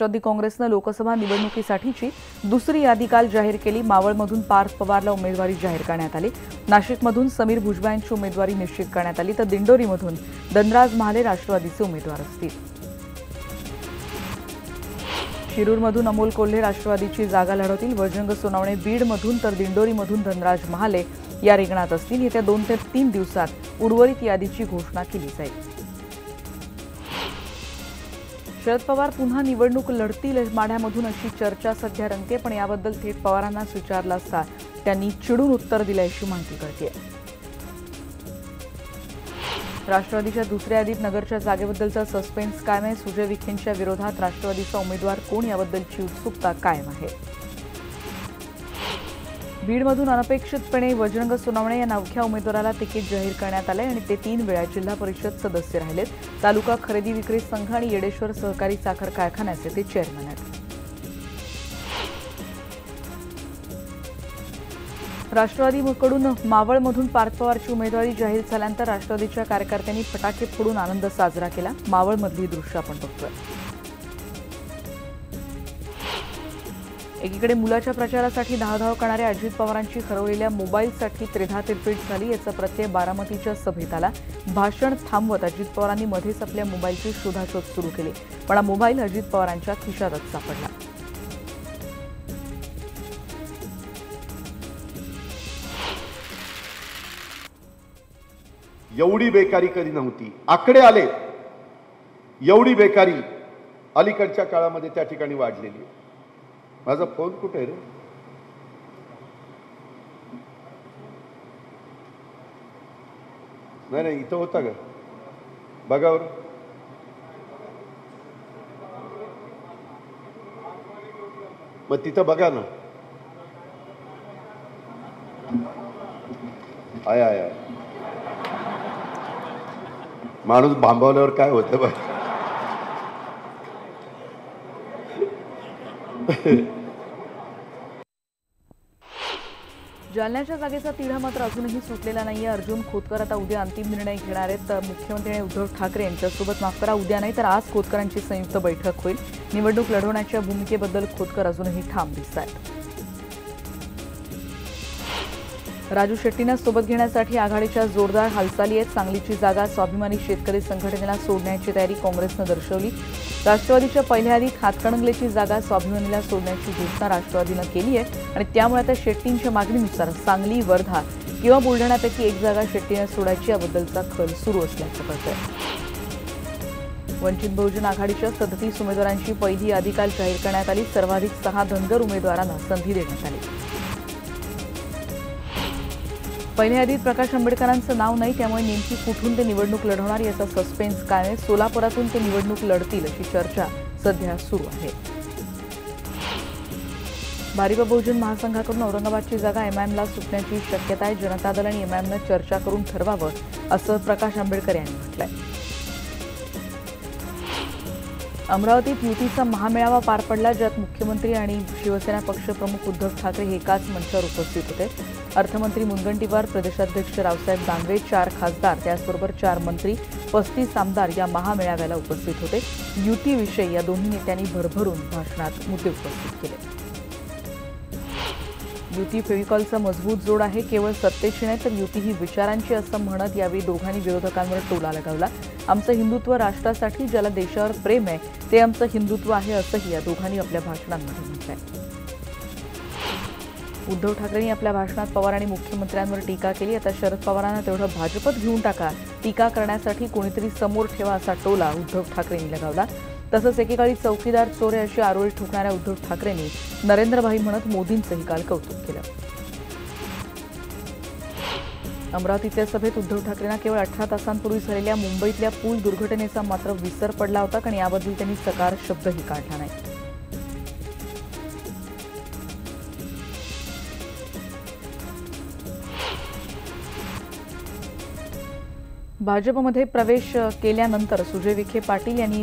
राष्ट्रवादी काँग्रेसने लोकसभा निवडणुकीसाठीची दुसरी यादी काल जाहीर केली। मावळमधून पार्थ पवारला उमेदवारी जाहीर करण्यात आली। नाशिकमधून समीर भुजबळ यांची उमेदवारी निश्चित करण्यात आली, तर दिंडोरीमधून धनराज महाले राष्ट्रवादीचे उमेदवार असतील। शिरूरमधून अमोल कोल्हे राष्ट्रवादीची जागा लढवतील। बजरंग सोनवणे बीडमधून तर दिंडोरीमधून धनराज महाले या रिंगणात असतील। येत्या 2 ते 3 दिवसात उर्वरित यादीची घोषणा केली जाईल। शरद पवार पुन्हा निवडणूक लढतील माढ्यामधून अशी चर्चा सध्या रंगते, पण याबद्दल थेट पवारांनाच विचारलं असता त्यांनी चिडून उत्तर दिलं अशी माहिती कळते। राष्ट्रवादीच्या दुसऱ्या यादीत नगरच्या जागेबद्दलचा सस्पेन्स कायम आहे। सुजय विखेंच्या विरोधात राष्ट्रवादीचा उमेदवार कोण याबद्दलची उत्सुकता कायम आहे। बीडमधून अनपेक्षितपणे बजरंग सोनवणे या नवख्या उमेदवाराला तिकीट जाहीर करण्यात आले आणि ते 3 वेळा जिल्हा परिषद सदस्य राहिलेत। तालुका खरेदी विक्री संघ आणि येडेश्वर सहकारी साखर कारखान्याचे ते चेअरमन आहेत। राष्ट्रवादीकडून मावळमधून पार्थ पवारची उमेदवारी जाहीर झाल्यानंतर राष्ट्रवादीच्या कार्यकर्त्यांनी फटाके फोडून आनंद साजरा केला। मावळमधली दृश्य आपण बघतोय। एकीकडे मुलाच्या प्रचारासाठी धावधाव करणाऱ्या अजित पवारांची हरवलेल्या मोबाईलसाठी त्रिधा तिरपीट झाली। याचा प्रत्यय बारामतीच्या सभेत आला। भाषण थांबवत अजित पवारांनी मध्येच आपल्या मोबाईलची शोधाशोध सुरू केली, पण हा मोबाईल अजित पवारांच्या खिशातच सापडला। एवढी बेकारी कधी नव्हती। आकडे आले, एवढी बेकारी अलीकडच्या काळामध्ये त्या ठिकाणी वाढलेली। माझा फोन कुठे रे? नाही, इथं होता का? बघा बरं। मग तिथं बघा ना। आय माणूस भांबवल्यावर काय होतं बघ। जालन्याच्या जागेचा तिढा मात्र अजूनही सुटलेला नाहीये। अर्जुन खोतकर आता उद्या अंतिम निर्णय घेणार आहेत। तर मुख्यमंत्री आणि उद्धव ठाकरे यांच्यासोबत माफ करा उद्या नाही तर आज खोतकरांची संयुक्त बैठक होईल। निवडणूक लढवण्याच्या भूमिकेबद्दल खोतकर अजूनही ठाम दिसतात। राजू शेट्टींना सोबत घेण्यासाठी आघाडीच्या जोरदार हालचाली आहेत। सांगलीची जागा स्वाभिमानी शेतकरी संघटनेला सोडण्याची तयारी काँग्रेसनं दर्शवली। राष्ट्रवादीच्या पहिल्या यादीत हातकणंगलेची जागा स्वाभिमानीला सोडण्याची घोषणा राष्ट्रवादीनं केली आहे आणि त्यामुळे आता शेट्टींच्या मागणीनुसार सांगली, वर्धा किंवा बुलढाण्यापैकी एक जागा शेट्टींना सोडायची याबद्दलचा खल सुरू असल्याचं कळतंय। वंचित बहुजन आघाडीच्या 37 उमेदवारांची पहिली यादी काल जाहीर करण्यात आली। सर्वाधिक 6 धनगर उमेदवारांना संधी देण्यात आली। पहिल्या यादीत प्रकाश आंबेडकरांचं नाव नाही, त्यामुळे नेमकी कुठून ते निवडणूक लढवणार याचा सस्पेन्स काय आहे। सोलापुरातून ते निवडणूक लढतील अशी चर्चा सध्या सुरू आहे। भारिप बहुजन महासंघाकडून औरंगाबादची जागा एमआयएमला सुटण्याची शक्यता आहे। जनता दल आणि एमआयएमनं चर्चा करून ठरवावं असं प्रकाश आंबेडकर यांनी म्हटलंय। अमरावतीत युतीचा महामेळावा पार पडला, ज्यात मुख्यमंत्री आणि शिवसेना पक्षप्रमुख उद्धव ठाकरे हे एकाच मंचावर उपस्थित होते। अर्थमंत्री मुनगंटीवार, प्रदेशाध्यक्ष रावसाहेब दानवे, 4 खासदार त्याचबरोबर 4 मंत्री, 35 आमदार या महामेळाव्याला उपस्थित होते। युतीविषयी या दोन्ही नेत्यांनी भरभरून भाषणात मुद्दे उपस्थित केले। युती फेविकॉलचा मजबूत जोड आहे, केवळ सत्तेची नाही तर युती ही विचारांची असं म्हणत यावेळी दोघांनी विरोधकांवर टोला लगावला। आमचं हिंदुत्व राष्ट्रासाठी, ज्याला देशावर प्रेम आहे ते आमचं हिंदुत्व आहे असंही या दोघांनी आपल्या भाषणांमध्ये म्हटलंय। उद्धव ठाकरेंनी आपल्या भाषणात पवार आणि मुख्यमंत्र्यांवर टीका केली। आता शरद पवारांना तेवढं भाजपत घेऊन टाका, टीका करण्यासाठी कोणीतरी समोर ठेवा असा टोला उद्धव ठाकरेंनी लगावला। तसंच एकेकाळी चौकीदार चोर अशी आरोळी ठोकणाऱ्या उद्धव ठाकरेंनी नरेंद्रभाई म्हणत मोदींचंही काल कौतुक केलं। अमरावतीतल्या सभेत उद्धव ठाकरेंना केवळ 18 तासांपूर्वी झालेल्या मुंबईतल्या पूल दुर्घटनेचा मात्र विसर पडला होता, कारण याबद्दल त्यांनी चकार शब्दही काढला नाही। भाजपमध्ये प्रवेश केल्यानंतर सुजय विखे पाटील यांनी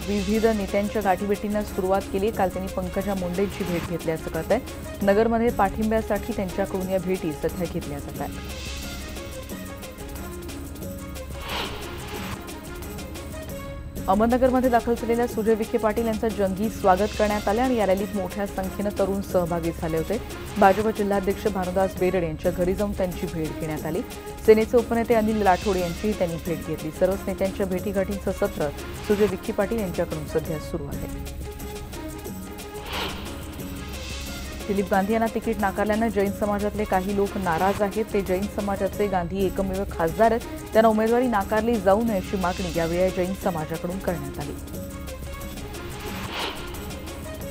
विविध नेत्यांच्या गाठीभेटींना सुरुवात केली। काल त्यांनी पंकजा मुंडेंची भेट घेतल्याचं कळतंय। नगरमध्ये पाठिंब्यासाठी त्यांच्याकडून या भेटी सध्या घेतल्या जात आहेत। अहमदनगरमध्ये दाखल झालेल्या सुजय विखे पाटील यांचं जंगी स्वागत करण्यात आलं आणि या रॅलीत मोठ्या संख्येनं तरुण सहभागी झाले होते. भाजप जिल्हाध्यक्ष भानुदास बेरड यांच्या घरी जाऊन त्यांची भेट घेण्यात आली. सेनेचे उपनेते अनिल राठोड यांचीही त्यांनी भेट घेतली. सर्वच नेत्यांच्या भेटीगाठींचं सत्र सुजय विखे पाटील यांच्याकडून सध्या सुरू आहे. दिलीप गांधी यांना तिकीट नाकारल्यानं जैन समाजातले काही लोक नाराज आहेत. ते जैन समाजाचे गांधी एकमेव खासदार आहेत. त्यांना उमेदवारी नाकारली जाऊ नये अशी मागणी यावेळी जैन समाजाकडून करण्यात आली.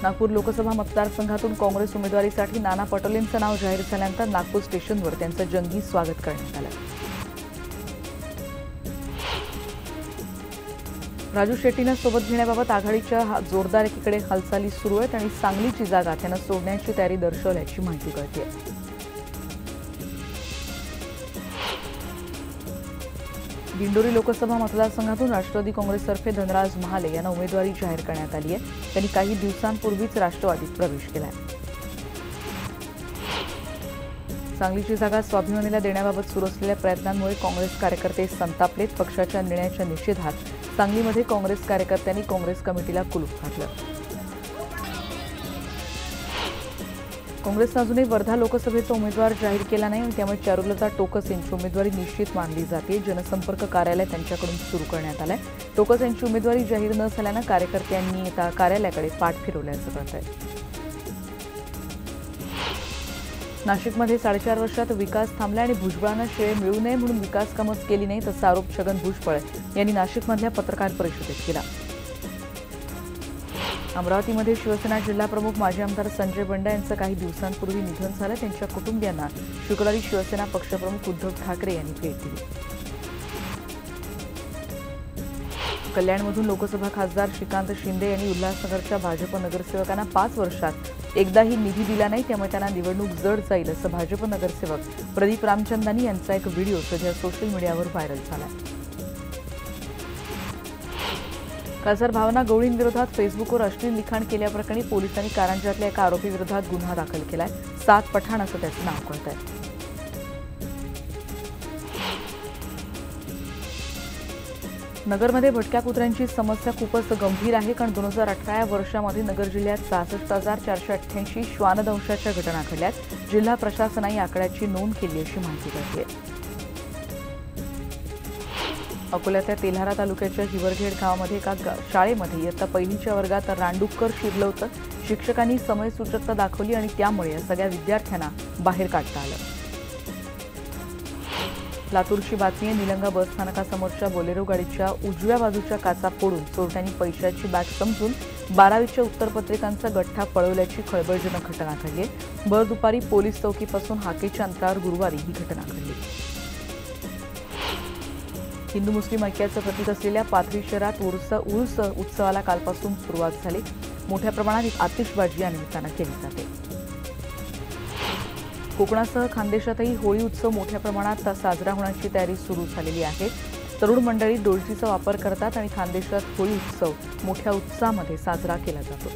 नागपूर लोकसभा मतदारसंघातून काँग्रेस उमेदवारीसाठी नाना पटोलेंचं नाव जाहीर झाल्यानंतर नागपूर स्टेशनवर त्यांचं जंगी स्वागत करण्यात आलं. राजू शेट्टींना सोबत घेण्याबाबत आघाडीच्या जोरदार एकीकडे हालचाली सुरू आहेत आणि सांगलीची जागा त्यांना सोडण्याची तयारी दर्शवल्याची माहिती कळते. दिंडोरी लोकसभा मतदारसंघातून राष्ट्रवादी काँग्रेसतर्फे धनराज महाले यांना उमेदवारी जाहीर करण्यात आली आहे. त्यांनी काही दिवसांपूर्वीच राष्ट्रवादीत प्रवेश केला आहे. सांगलीची जागा स्वाभिमानीला देण्याबाबत सुरू असलेल्या प्रयत्नांमुळे काँग्रेस कार्यकर्ते संतापलेत. पक्षाच्या निर्णयाच्या निषेधात सांगलीमध्ये काँग्रेस कार्यकर्त्यांनी काँग्रेस कमिटीला कुलूप घातलं. काँग्रेसनं अजूनही वर्धा लोकसभेचा उमेदवार जाहीर केला नाही आणि त्यामुळे चारुलता टोकस यांची उमेदवारी निश्चित मानली जाते. जनसंपर्क कार्यालय त्यांच्याकडून सुरू करण्यात आलंय. टोकस यांची उमेदवारी जाहीर न झाल्यानं कार्यकर्त्यांनी आता कार्यालयाकडे पाठ फिरवल्याचं कळत आहे. नाशिकमध्ये 4.5 वर्षात विकास थांबला आणि भुजबळांना श्रेय मिळू नये म्हणून विकास कामच केली नाहीत असा आरोप छगन भुजबळ यांनी नाशिकमधल्या पत्रकार परिषदेत केला. अमरावतीमध्ये शिवसेना जिल्हाप्रमुख माजी आमदार संजय बंडा यांचं काही दिवसांपूर्वी निधन झालं. त्यांच्या कुटुंबियांना शुक्रवारी शिवसेना पक्षप्रमुख उद्धव ठाकरे यांनी भेट दिली. कल्याणमधून लोकसभा खासदार श्रीकांत शिंदे यांनी उल्हासनगरच्या भाजप नगरसेवकांना 5 वर्षात एकदाही निधी दिला नाही, त्यामुळे त्यांना निवडणूक जड जाईल असं भाजप नगरसेवक प्रदीप रामचंदानी यांचा एक व्हिडिओ सध्या सोशल मीडियावर व्हायरल झाला. खासदार भावना गवळींविरोधात फेसबुकवर अश्लील लिखाण केल्याप्रकरणी पोलिसांनी कारंजातल्या एका आरोपीविरोधात गुन्हा दाखल केलाय. 7 पठाण असं त्याचं नाव कळत आहे. नगरमध्ये भटक्या कुत्र्यांची समस्या खूपच गंभीर आहे. कारण 2018 या वर्षामध्ये नगर जिल्ह्यात 66,488 श्वानदंशाच्या घटना घडल्यात. जिल्हा प्रशासनाने या आकड्याची नोंद केली अशी माहिती कळते. अकोल्याच्या तेल्हारा तालुक्याच्या हिवरखेड गावामध्ये एका शाळेमध्ये इयत्ता 1लीच्या वर्गात रानडुक्कर शिरलं होतं. शिक्षकांनी समयसूचकता दाखवली आणि त्यामुळे या सगळ्या विद्यार्थ्यांना बाहेर काढता आलं. लातूरची बातमी आहे. निलंगा बस स्थानकासमोरच्या बोलेरो गाडीच्या उजव्या बाजूच्या काचा फोडून चोरट्यांनी पैशाची बॅग समजून 12वीच्या उत्तरपत्रिकांचा गठ्ठा पळवल्याची खळबळजनक घटना घडली. भर दुपारी पोलीस चौकीपासून हाकेच्या अंतरावर गुरुवारी ही घटना घडली. हिंदू मुस्लिम ऐक्याचं प्रतीक असलेल्या पाथरी शहरात उर्स उत्सवाला कालपासून सुरुवात झाली. मोठ्या प्रमाणात आतिषबाजी या निमित्तानं केली जाते. कोकणासह खानदेशातही होळी उत्सव मोठ्या प्रमाणात साजरा होण्याची तयारी सुरू झालेली आहे. तरुण मंडळी डोलचीचा वापर करतात आणि खानदेशात होळी उत्सव मोठ्या उत्साहामध्ये साजरा केला जातो.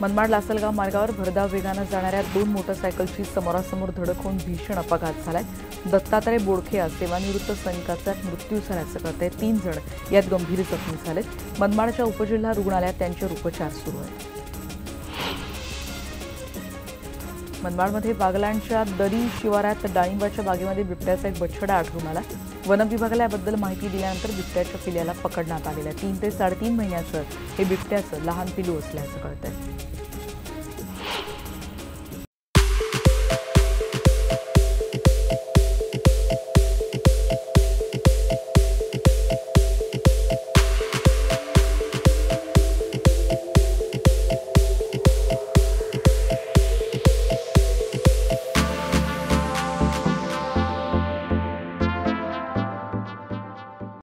मनमाड लासलगाव मार्गावर भरधाव वेगानं जाणाऱ्या 2 मोटरसायकलची समोरासमोर धडक होऊन भीषण अपघात झालाय. दत्तात्रय बोडखे या सेवानिवृत्त सैनिकाचा मृत्यू झाल्याचं कळतंय. 3 जण यात गंभीर जखमी झालेत. मनमाडच्या उपजिल्हा रुग्णालयात त्यांच्यावर उपचार सुरू आहेत. मनमाडमध्ये बागलांच्या दरी शिवारात डाळिंबाच्या बागेमध्ये बिबट्याचा एक बछडा आढळून आला. वनविभागाला याबद्दल माहिती दिल्यानंतर बिबट्याच्या पिल्याला पकडण्यात आलेलं आहे. 3 ते 3.5 महिन्याचं हे बिबट्याचं लहान पिलू असल्याचं कळतंय.